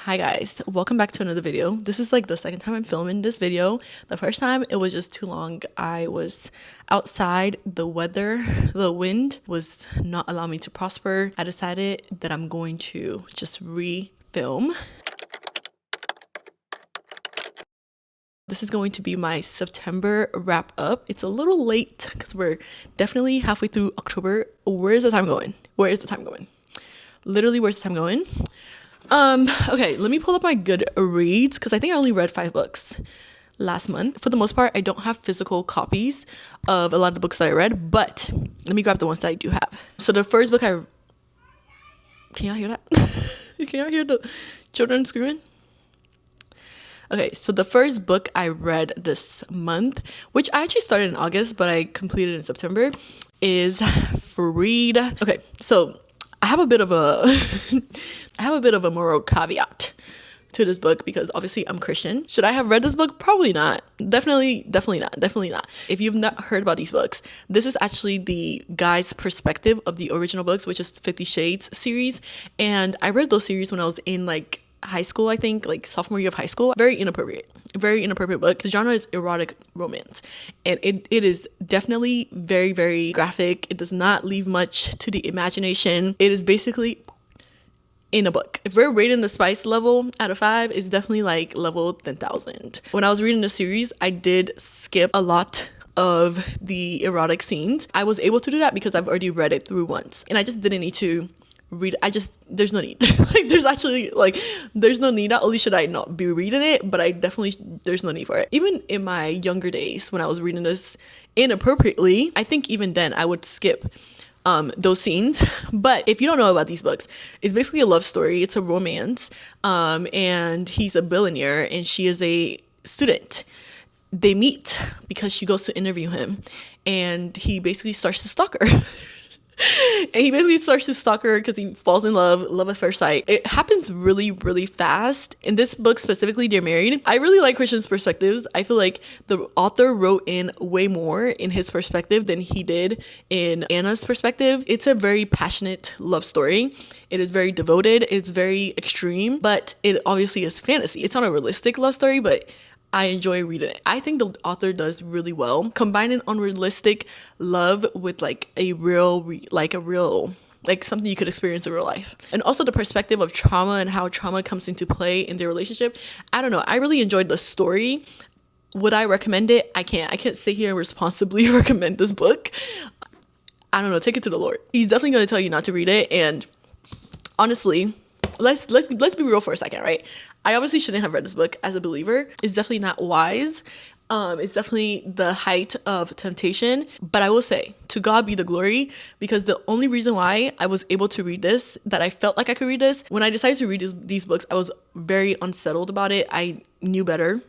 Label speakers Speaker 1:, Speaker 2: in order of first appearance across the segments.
Speaker 1: Hi guys, welcome back to another video. This is like the second time I'm filming this video. The first time it was just too long. I was outside, the weather, the wind was not allowing me to prosper. I decided that I'm going to just re-film. This is going to be my September wrap up. It's a little late because we're definitely halfway through October. Where's the time going? Where is the time going? Literally, where's the time going? Okay, let me pull up my Goodreads because I think I only read 5 books last month. For the most part, I don't have physical copies of a lot of the books that I read, but let me grab the ones that I do have. So the first book can y'all hear that? Can y'all hear the children screaming? Okay, so the first book I read this month, which I actually started in August, but I completed in September, is Freed. Okay, so I have a bit of a moral caveat to this book because obviously I'm Christian. Should I have read this book? Probably not. Definitely not. If you've not heard about these books, this is actually the guy's perspective of the original books, which is 50 Shades series. And I read those series when I was in like high school, I think, like sophomore year of high school. Very inappropriate book. The genre is erotic romance, and it is definitely very, very graphic. It does not leave much to the imagination. It is basically in a book. If we're rating the spice level out of 5, it's definitely like level 10,000. When I was reading the series, I did skip a lot of the erotic scenes. I was able to do that because I've already read it through once, and I just didn't need to read. There's no need. There's no need. Not only should I not be reading it, but there's no need for it. Even in my younger days when I was reading this inappropriately, I think even then I would skip those scenes. But if you don't know about these books, it's basically a love story. It's a romance, and he's a billionaire and she is a student. They meet because she goes to interview him, and he basically starts to stalk her. And he basically starts to stalk her because he falls in love at first sight. It happens really, really fast. In this book specifically, they're married. I really like Christian's perspectives. I feel like the author wrote in way more in his perspective than he did in Anna's perspective. It's a very passionate love story. It is very devoted. It's very extreme, but it obviously is fantasy. It's not a realistic love story, but I enjoy reading it. I think the author does really well combining unrealistic love with like a real something you could experience in real life, and also the perspective of trauma and how trauma comes into play in their relationship. I don't know, I really enjoyed the story. Would I recommend it? I can't sit here and responsibly recommend this book. I don't know, take it to the Lord. He's definitely going to tell you not to read it, and honestly, let's be real for a second, right? I obviously shouldn't have read this book as a believer. It's definitely not wise. It's definitely the height of temptation. But I will say, to God be the glory, because the only reason why I was able to read this, that I felt like I could read this, when I decided to read these books, I was very unsettled about it. I knew better.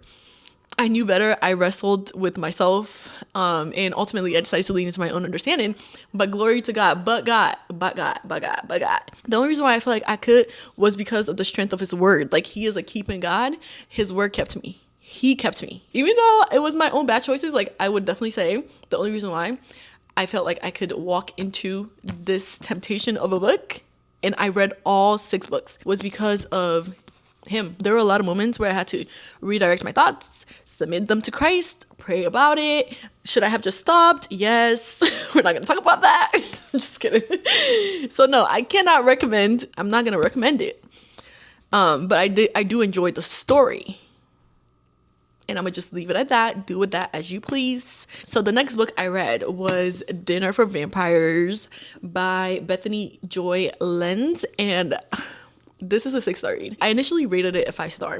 Speaker 1: I wrestled with myself, and ultimately I decided to lean into my own understanding. But glory to God, but God. The only reason why I feel like I could was because of the strength of his word. Like, he is a keeping God. His word kept me. He kept me. Even though it was my own bad choices, like, I would definitely say the only reason why I felt like I could walk into this temptation of a book, and I read all 6 books, was because of him. There were a lot of moments where I had to redirect my thoughts, submit them to Christ, pray about it. Should I have just stopped? Yes. We're not going to talk about that. I'm just kidding. So no, I'm not going to recommend it. But I do enjoy the story. And I'm going to just leave it at that. Do with that as you please. So the next book I read was Dinner for Vampires by Bethany Joy Lenz. And this is a 6-star read. I initially rated it a 5-star.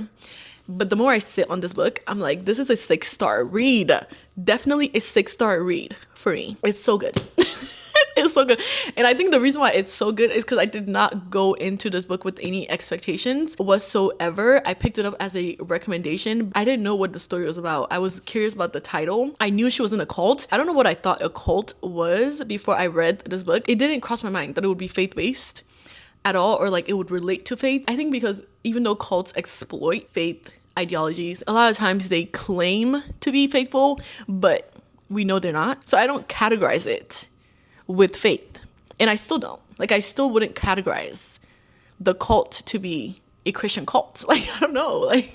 Speaker 1: But the more I sit on this book, I'm like, this is a 6-star read. Definitely a 6-star read for me. It's so good. It's so good. And I think the reason why it's so good is because I did not go into this book with any expectations whatsoever. I picked it up as a recommendation. I didn't know what the story was about. I was curious about the title. I knew she was in a cult. I don't know what I thought a cult was before I read this book. It didn't cross my mind that it would be faith-based at all, or like it would relate to faith. I think because even though cults exploit faith ideologies, a lot of times they claim to be faithful, but we know they're not. So I don't categorize it with faith, and I still don't. Like, I still wouldn't categorize the cult to be a Christian cult. Like, I don't know. Like,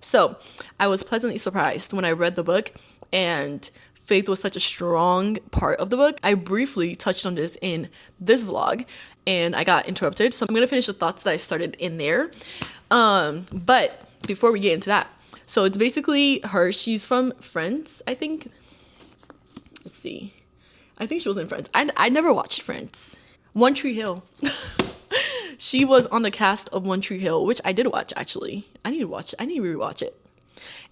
Speaker 1: so I was pleasantly surprised when I read the book, and faith was such a strong part of the book. I briefly touched on this in this vlog and I got interrupted. So I'm going to finish the thoughts that I started in there. But before we get into that, so it's basically her. She's from Friends, I think. Let's see. I think she was in Friends. I never watched Friends. One Tree Hill. She was on the cast of One Tree Hill, which I did watch, actually. I need to rewatch it.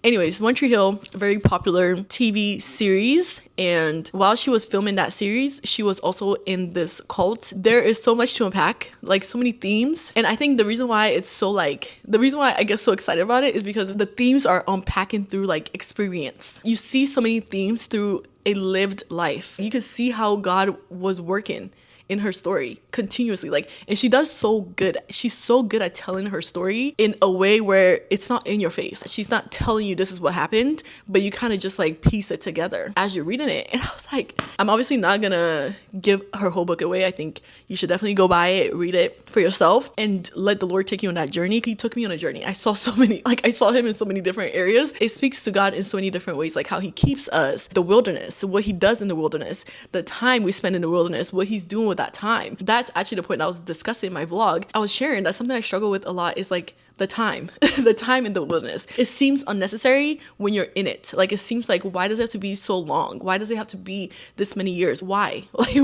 Speaker 1: Anyways, One Tree Hill, very popular TV series. And while she was filming that series, she was also in this cult. There is so much to unpack, like so many themes. And I think the reason why I get so excited about it is because the themes are unpacking through like experience. You see so many themes through a lived life. You can see how God was working in her story continuously, like, and she does so good. She's so good at telling her story in a way where it's not in your face. She's not telling you this is what happened, but you kind of just like piece it together as you're reading it. And I was like, I'm obviously not gonna give her whole book away. I think you should definitely go buy it, read it for yourself, and let the Lord take you on that journey. He took me on a journey. I saw him in so many different areas. It speaks to God in so many different ways, like how he keeps us, the wilderness, what he does in the wilderness, the time we spend in the wilderness, what he's doing with that time. That's actually the point I was discussing in my vlog. I was sharing that something I struggle with a lot is like the time, the time in the wilderness. It seems unnecessary when you're in it. Like, it seems like, why does it have to be so long? Why does it have to be this many years? Why? Like,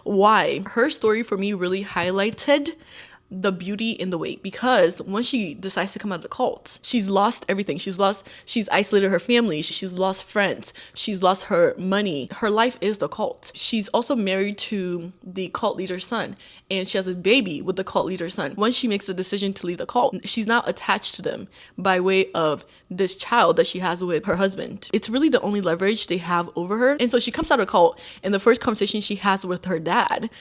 Speaker 1: why? Her story for me really highlighted the beauty in the wait, because when she decides to come out of the cult, she's lost everything. She's isolated her family. She's lost friends. She's lost her money. Her life is the cult. She's also married to the cult leader's son, and she has a baby with the cult leader's son. When she makes the decision to leave the cult, she's now attached to them by way of this child that she has with her husband. It's really the only leverage they have over her. And so she comes out of the cult, and the first conversation she has with her dad,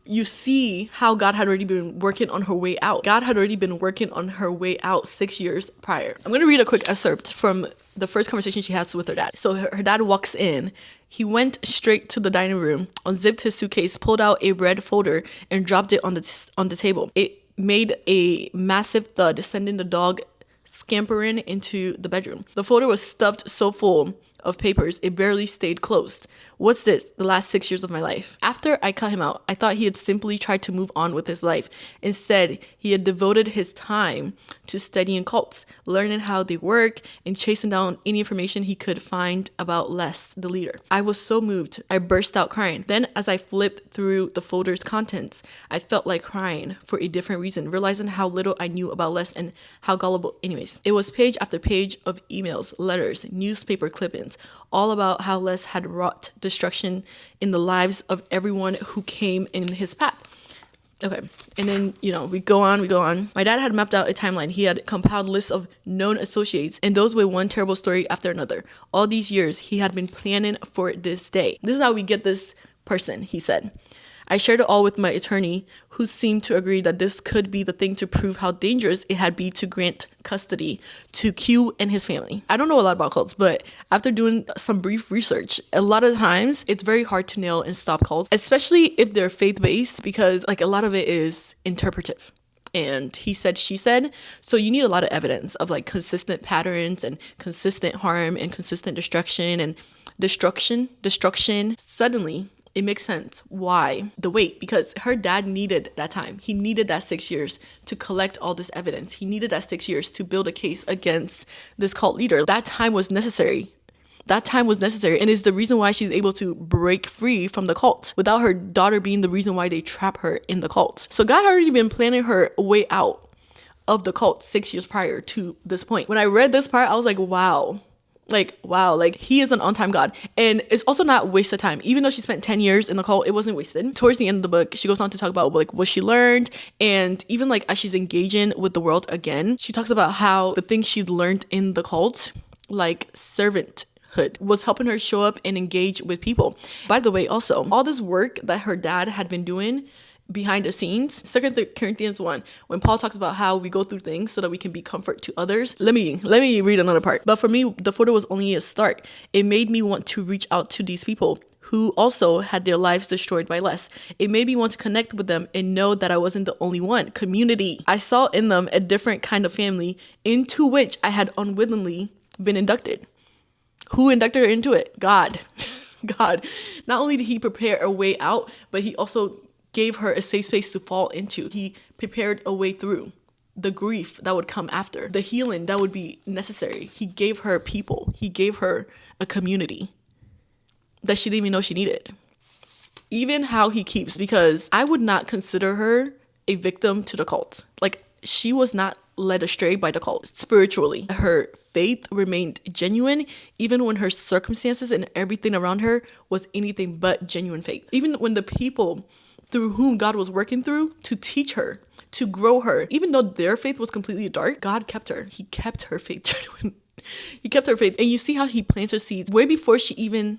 Speaker 1: you see how God had already been working on her way out. God had already been working on her way out 6 years prior. I'm going to read a quick excerpt from the first conversation she has with her dad. So her dad walks in. He went straight to the dining room, unzipped his suitcase, pulled out a red folder, and dropped it on the table. It made a massive thud, sending the dog scampering into the bedroom. The folder was stuffed so full of papers, it barely stayed closed. What's this? The last 6 years of my life. After I cut him out, I thought he had simply tried to move on with his life. Instead, he had devoted his time to studying cults, learning how they work, and chasing down any information he could find about Les, the leader. I was so moved, I burst out crying. Then, as I flipped through the folder's contents, I felt like crying for a different reason, realizing how little I knew about Les and how gullible. Anyways, it was page after page of emails, letters, newspaper clippings, all about how Les had wrought destruction in the lives of everyone who came in his path. Okay, and then, we go on. My dad had mapped out a timeline. He had compiled lists of known associates, and those were one terrible story after another. All these years, he had been planning for this day. This is how we get this person, he said. I shared it all with my attorney, who seemed to agree that this could be the thing to prove how dangerous it had been to grant custody to Q and his family. I don't know a lot about cults, but after doing some brief research, a lot of times it's very hard to nail and stop cults, especially if they're faith-based, because like a lot of it is interpretive. And he said, she said. So you need a lot of evidence of like consistent patterns and consistent harm and consistent destruction. Suddenly, it makes sense why the wait, because her dad needed that time. He needed that 6 years to collect all this evidence. He needed that 6 years to build a case against this cult leader. That time was necessary. And is the reason why she's able to break free from the cult without her daughter being the reason why they trap her in the cult. So God had already been planning her way out of the cult 6 years prior to this point. When I read this part, I was like, wow, he is an on-time God. And it's also not wasted time. Even though she spent 10 years in the cult, it wasn't wasted. Towards the end of the book, she goes on to talk about like what she learned. And even like as she's engaging with the world again, she talks about how the things she'd learned in the cult, like servanthood, was helping her show up and engage with people. By the way, also, all this work that her dad had been doing behind the scenes. 2 Corinthians 1, when Paul talks about how we go through things so that we can be comfort to others. Let me read another part. But for me, the photo was only a start. It made me want to reach out to these people who also had their lives destroyed by less. It made me want to connect with them and know that I wasn't the only one. Community. I saw in them a different kind of family into which I had unwillingly been inducted. Who inducted her into it? God. God. Not only did he prepare a way out, but he also gave her a safe space to fall into. He prepared a way through the grief that would come after, the healing that would be necessary. He gave her people. He gave her a community that she didn't even know she needed. Even how he keeps, because I would not consider her a victim to the cult. Like, she was not led astray by the cult spiritually. Her faith remained genuine, even when her circumstances and everything around her was anything but genuine faith. Even when the people through whom God was working through to teach her, to grow her, even though their faith was completely dark, God kept her. He kept her faith genuine. He kept her faith. And you see how he plants her seeds way before she even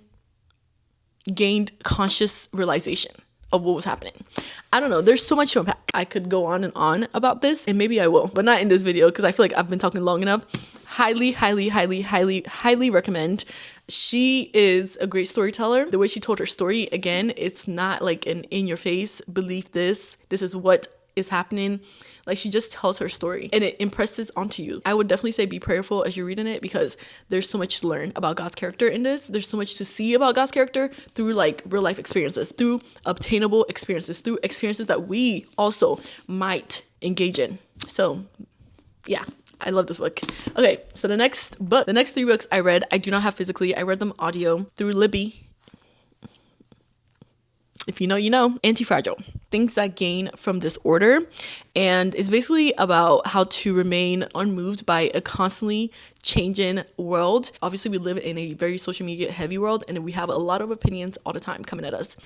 Speaker 1: gained conscious realization of what was happening. I don't know. There's so much to unpack. I could go on and on about this, and maybe I will, but not in this video because I feel like I've been talking long enough. Highly, highly, highly, highly, highly recommend. She is a great storyteller. The way she told her story, again, it's not like an in-your-face, believe this is what is happening. Like, she just tells her story and it impresses onto you. I would definitely say be prayerful as you're reading it, because there's so much to learn about God's character in this. There's so much to see about God's character through like real life experiences, through obtainable experiences, through experiences that we also might engage in. So yeah, I love this book. Okay, so the next 3 books I read, I do not have physically. I read them audio through Libby. If you know, you know. Antifragile, Things That Gain from Disorder. And it's basically about how to remain unmoved by a constantly changing world. Obviously, we live in a very social media heavy world, and we have a lot of opinions all the time coming at us.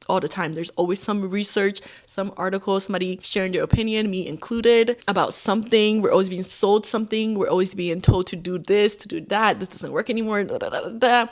Speaker 1: All the time. There's always some research, some article, somebody sharing their opinion, me included, about something. We're always being sold something. We're always being told to do this, to do that. This doesn't work anymore. Da, da, da, da, da.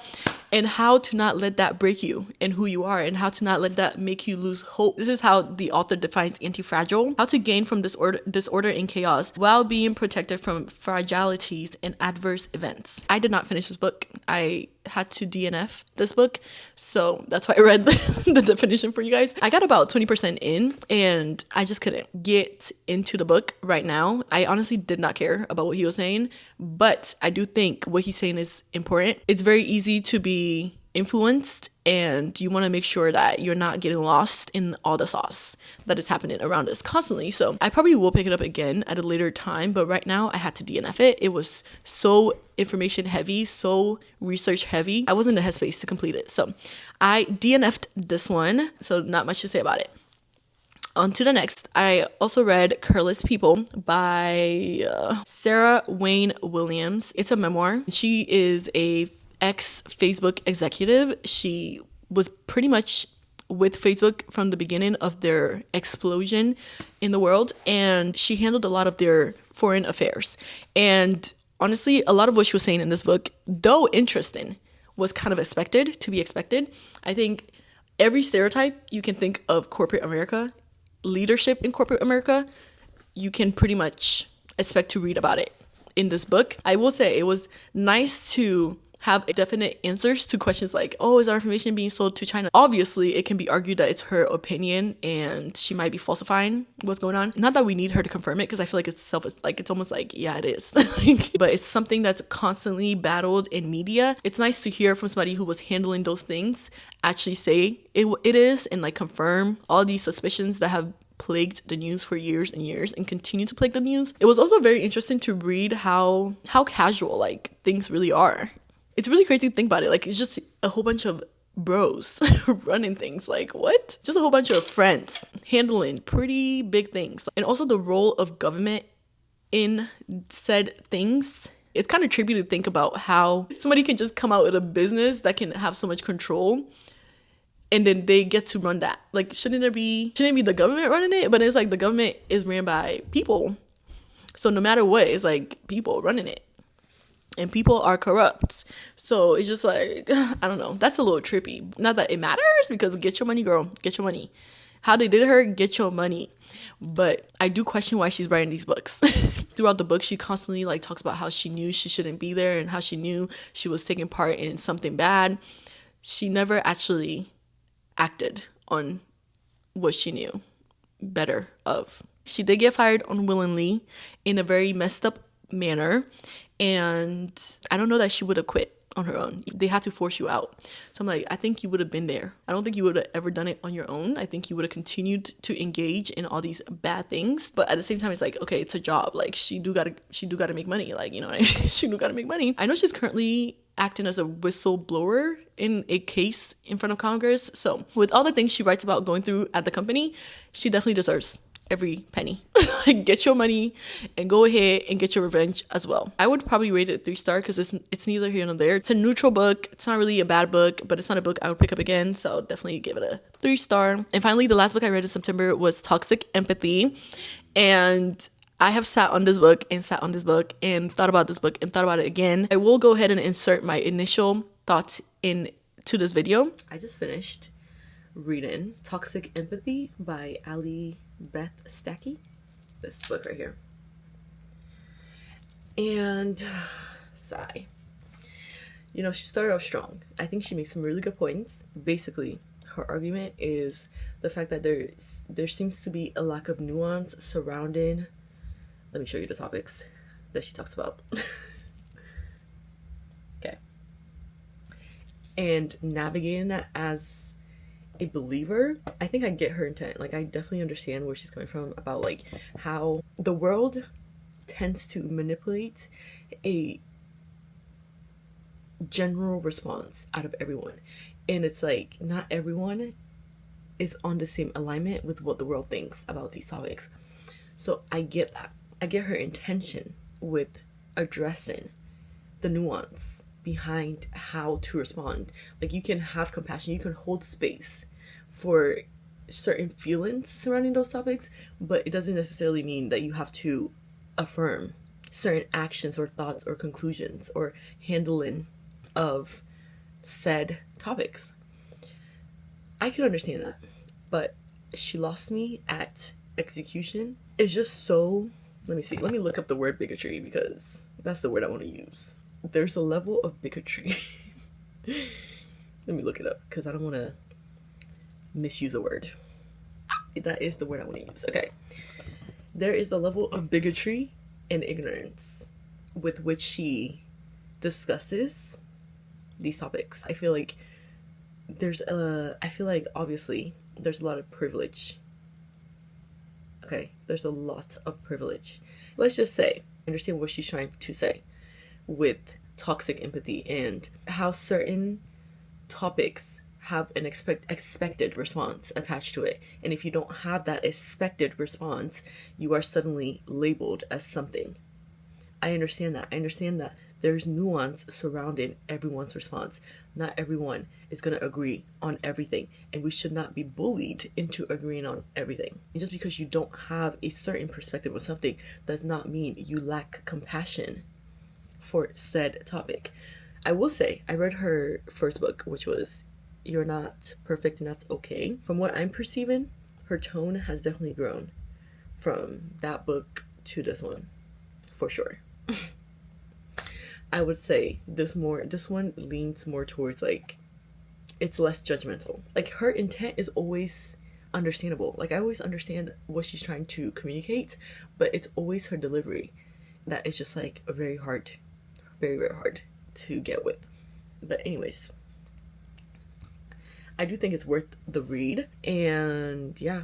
Speaker 1: And how to not let that break you and who you are, and how to not let that make you lose hope. This is how the author defines anti-fragile. How to gain from disorder and chaos while being protected from fragilities and adverse events. I did not finish this book. I had to DNF this book, so that's why I read the definition for you guys. I got about 20% in, and I just couldn't get into the book right now. I honestly did not care about what he was saying, but I do think what he's saying is important. It's very easy to be influenced, and you want to make sure that you're not getting lost in all the sauce that is happening around us constantly. So I probably will pick it up again at a later time, but right now I had to DNF it. It was so information heavy, so research heavy. I wasn't in the headspace to complete it, so I DNF'd this one. So not much to say about it. On to the next. I also read Careless People by Sarah Wynn-Williams. It's a memoir. She is a ex-Facebook executive. She was pretty much with Facebook from the beginning of their explosion in the world, and she handled a lot of their foreign affairs. And honestly, a lot of what she was saying in this book, though interesting, was kind of to be expected. I think every stereotype you can think of corporate America, leadership in corporate America, you can pretty much expect to read about it in this book. I will say it was nice to have definite answers to questions like, oh, is our information being sold to China? Obviously, it can be argued that it's her opinion and she might be falsifying what's going on. Not that we need her to confirm it, because I feel like it's almost like, yeah, it is. But it's something that's constantly battled in media. It's nice to hear from somebody who was handling those things actually say it is, and like confirm all these suspicions that have plagued the news for years and years and continue to plague the news. It was also very interesting to read how casual like things really are. It's really crazy to think about it. Like, it's just a whole bunch of bros running things. Like, what? Just a whole bunch of friends handling pretty big things. And also the role of government in said things. It's kind of trippy to think about how somebody can just come out with a business that can have so much control, and then they get to run that. Like, shouldn't it be the government running it? But it's like the government is ran by people. So no matter what, it's like people running it. And people are corrupt. So it's just like, I don't know. That's a little trippy. Not that it matters, because get your money, girl. Get your money. How they did her, get your money. But I do question why she's writing these books. Throughout the book, she constantly like talks about how she knew she shouldn't be there and how she knew she was taking part in something bad. She never actually acted on what she knew better of. She did get fired unwillingly in a very messed up manner, and I don't know that she would have quit on her own. They had to force you out. So I'm like, I think you would have been there. I don't think you would have ever done it on your own. I think you would have continued to engage in all these bad things. But at the same time, it's like, okay, it's a job. Like she do gotta make money. Like, you know, she do gotta make money. I know she's currently acting as a whistleblower in a case in front of Congress. So with all the things she writes about going through at the company, she definitely deserves every penny. Like, get your money and go ahead and get your revenge as well. I would probably rate it a 3-star because it's neither here nor there. It's a neutral book. It's not really a bad book, but it's not a book I would pick up again. So definitely give it a 3-star. And finally, the last book I read in September was Toxic Empathy. And I have sat on this book and thought about this book and thought about it again. I will go ahead and insert my initial thoughts into this video. I just finished reading Toxic Empathy by Allie, Beth, Stuckey. This book right here. And sigh. You know, she started off strong. I think she makes some really good points. Basically, her argument is the fact that there seems to be a lack of nuance surrounding, let me show you the topics that she talks about. Okay. And navigating that as a believer, I think I get her intent. Like, I definitely understand where she's coming from about like how the world tends to manipulate a general response out of everyone, and it's like not everyone is on the same alignment with what the world thinks about these topics. So I get that. I get her intention with addressing the nuance behind how to respond. Like, you can have compassion, you can hold space for certain feelings surrounding those topics, but it doesn't necessarily mean that you have to affirm certain actions or thoughts or conclusions or handling of said topics. I can understand that, but she lost me at execution. It's just so, let me look up the word bigotry because that's the word I want to use. There's a level of bigotry. Let me look it up because I don't want to misuse a word. That is the word I want to use. Okay. There is a level of bigotry and ignorance with which she discusses these topics. I feel like obviously there's a lot of privilege. Okay. There's a lot of privilege. Let's just say, understand what she's trying to say with toxic empathy and how certain topics have an expected response attached to it. And if you don't have that expected response, you are suddenly labeled as something. I understand that. I understand that there's nuance surrounding everyone's response. Not everyone is going to agree on everything, and we should not be bullied into agreeing on everything. And just because you don't have a certain perspective on something does not mean you lack compassion for said topic. I will say, I read her first book, which was You're Not Perfect and That's Okay. From what I'm perceiving, her tone has definitely grown from that book to this one, for sure. I would say this one leans more towards like, it's less judgmental. Like, her intent is always understandable. Like, I always understand what she's trying to communicate, but it's always her delivery that is just like very hard to get with. But anyways, I do think it's worth the read. And yeah,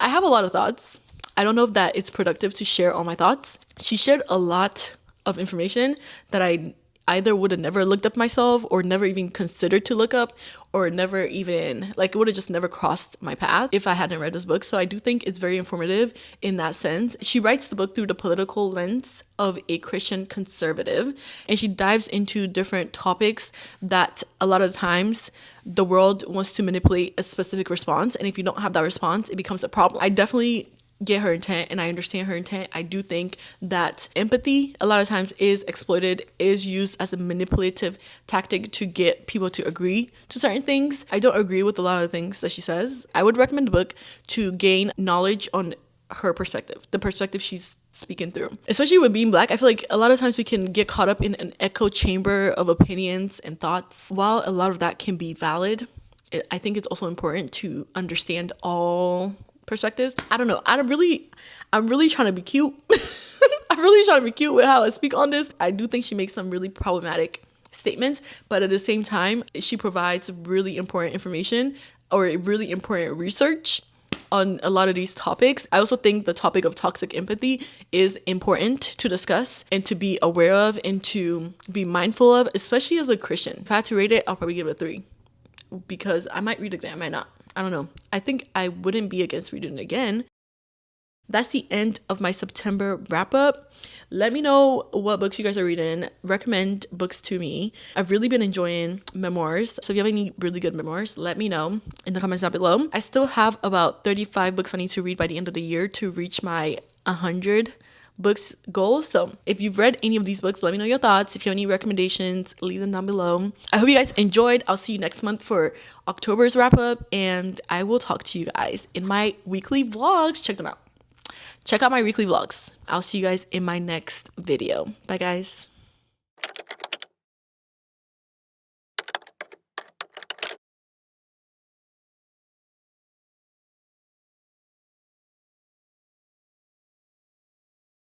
Speaker 1: I have a lot of thoughts. I don't know if that it's productive to share all my thoughts. She shared a lot of information that I either would have never looked up myself or never even considered to look up, or never even, like, it would have just never crossed my path if I hadn't read this book. So I do think it's very informative in that sense. She writes the book through the political lens of a Christian conservative, and she dives into different topics that a lot of times the world wants to manipulate a specific response, and if you don't have that response, it becomes a problem. I definitely get her intent and I understand her intent. I do think that empathy a lot of times is exploited, is used as a manipulative tactic to get people to agree to certain things. I don't agree with a lot of things that she says. I would recommend the book to gain knowledge on her perspective, the perspective she's speaking through. Especially with being Black, I feel like a lot of times we can get caught up in an echo chamber of opinions and thoughts. While a lot of that can be valid, I think it's also important to understand all perspectives. I don't know. I'm really trying to be cute. I'm really trying to be cute with how I speak on this. I do think she makes some really problematic statements, but at the same time, she provides really important information or really important research on a lot of these topics. I also think the topic of toxic empathy is important to discuss and to be aware of and to be mindful of, especially as a Christian. If I had to rate it, I'll probably give it a 3 because I might read it again, I might not. I don't know. I think I wouldn't be against reading it again. That's the end of my September wrap up. Let me know what books you guys are reading. Recommend books to me. I've really been enjoying memoirs. So if you have any really good memoirs, let me know in the comments down below. I still have about 35 books I need to read by the end of the year to reach my 100 books goal. So if you've read any of these books, let me know your thoughts. If you have any recommendations, leave them down below. I hope you guys enjoyed. I'll see you next month for October's wrap up, and I will talk to you guys in my weekly vlogs. Check them out. Check out my weekly vlogs. I'll see you guys in my next video. Bye guys.